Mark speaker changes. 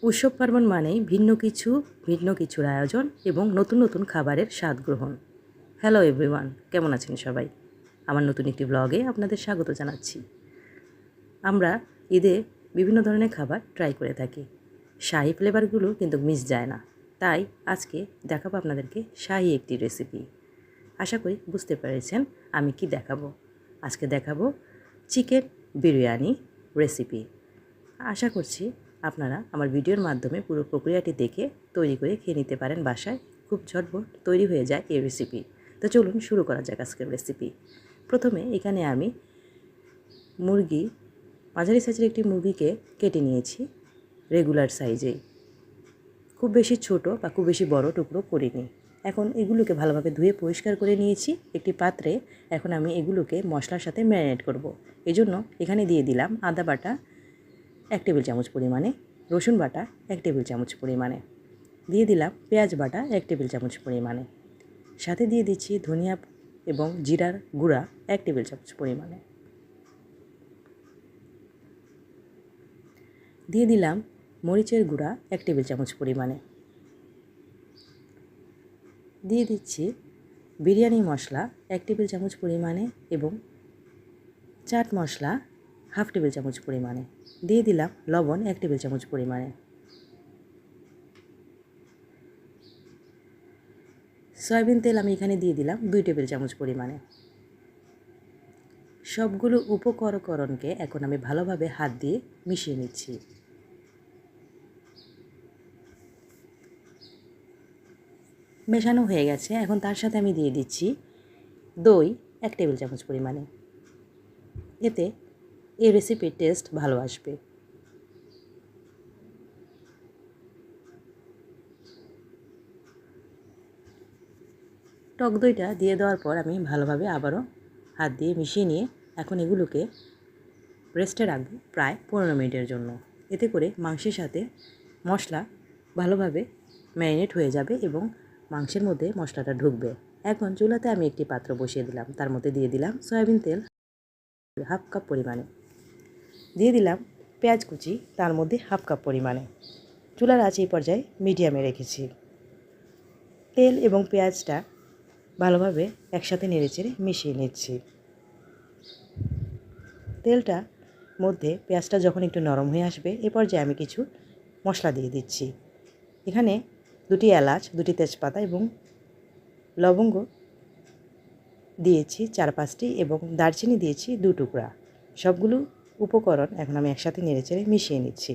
Speaker 1: উৎসব পার্বণ মানেই ভিন্ন কিছুর আয়োজন এবং নতুন নতুন খাবারের স্বাদ গ্রহণ। হ্যালো এভরিওয়ান, কেমন আছেন সবাই? আমার নতুন একটি ব্লগে আপনাদের স্বাগত জানাচ্ছি। আমরা ঈদে বিভিন্ন ধরনের খাবার ট্রাই করে থাকি। শাহি ফ্লেভারগুলো কিন্তু মিস যায় না। তাই আজকে দেখাবো আপনাদেরকে শাহি একটি রেসিপি। আশা করি বুঝতে পেরেছেন আমি কি দেখাবো। আজকে দেখাবো চিকেন বিরিয়ানি রেসিপি। আশা করছি আপনারা আমার ভিডিওর মাধ্যমে পুরো প্রক্রিয়াটি দেখে তৈরি করে খেয়ে নিতে পারেন বাসায়। খুব ঝটপট তৈরি হয়ে যায় এই রেসিপি। তো চলুন শুরু করা যাক আজকের রেসিপি। প্রথমে এখানে আমি মাঝারি সাইজের একটি মুরগিকে কেটে নিয়েছি রেগুলার সাইজেই। খুব বেশি ছোট বা খুব বেশি বড় টুকরো করিনি। এখন এগুলোকে ভালোভাবে ধুয়ে পরিষ্কার করে নিয়েছি একটি পাত্রে। এখন আমি এগুলোকে মশলার সাথে ম্যারিনেট করব। এজন্য এখানে দিয়ে দিলাম আদা বাটা 1 টেবিল চামচ পরিমাণে, রসুন বাটা 1 টেবিল চামচ পরিমাণে, দিয়ে দিলাম পেঁয়াজ বাটা 1 টেবিল চামচ পরিমাণে, সাথে দিয়ে দিচ্ছি ধনিয়া এবং জিরার গুঁড়া 1 টেবিল চামচ পরিমাণে, দিয়ে দিলাম মরিচের গুঁড়া 1 টেবিল চামচ পরিমাণে, দিয়ে দিচ্ছি বিরিয়ানি মশলা 1 টেবিল চামচ পরিমাণে এবং চাট মশলা 1/2 টেবিল চামচ পরিমাণে, দিয়ে দিলাম লবণ 1 টেবিল চামচ পরিমাণে। সয়াবিন তেল আমি এখানে দিয়ে দিলাম 2 টেবিল চামচ পরিমাণে। সবগুলো উপকরণকে এখন আমি ভালোভাবে হাত দিয়ে মিশিয়ে নিচ্ছি। মেশানো হয়ে গেছে। এখন তার সাথে আমি দিয়ে দিচ্ছি দই 1 টেবিল চামচ পরিমাণে। এতে এই রেসিপির টেস্ট ভালো আসবে। টক দইটা দিয়ে দেওয়ার পর আমি ভালোভাবে আবারও হাত দিয়ে মিশিয়ে নিয়ে এখন এগুলোকে রেস্টে রাখবো প্রায় 15 মিনিটের জন্য। এতে করে মাংসের সাথে মশলা ভালোভাবে ম্যারিনেট হয়ে যাবে এবং মাংসের মধ্যে মশলাটা ঢুকবে। এখন চুলাতে আমি একটি পাত্র বসিয়ে দিলাম। তার মধ্যে দিয়ে দিলাম সয়াবিন তেল 1/2 কাপ পরিমাণে, দিয়ে দিলাম পেঁয়াজ কুচি তার মধ্যে 1/2 কাপ পরিমাণে। চুলার আঁচ এই পর্যায়ে মিডিয়ামে রেখেছি। তেল এবং পেঁয়াজটা ভালোভাবে একসাথে নেড়েচেড়ে মিশিয়ে নিচ্ছি। তেলটা মধ্যে পেঁয়াজটা যখন একটু নরম হয়ে আসবে এ পর্যায়ে আমি কিছু মশলা দিয়ে দিচ্ছি। এখানে 2টি এলাচ, 2টি তেজপাতা এবং লবঙ্গ দিয়েছি 4-5টি এবং দারচিনি দিয়েছি 2 টুকরা। সবগুলো উপকরণ এখন আমি একসাথে নেড়েচেড়ে মিশিয়ে নিচ্ছি।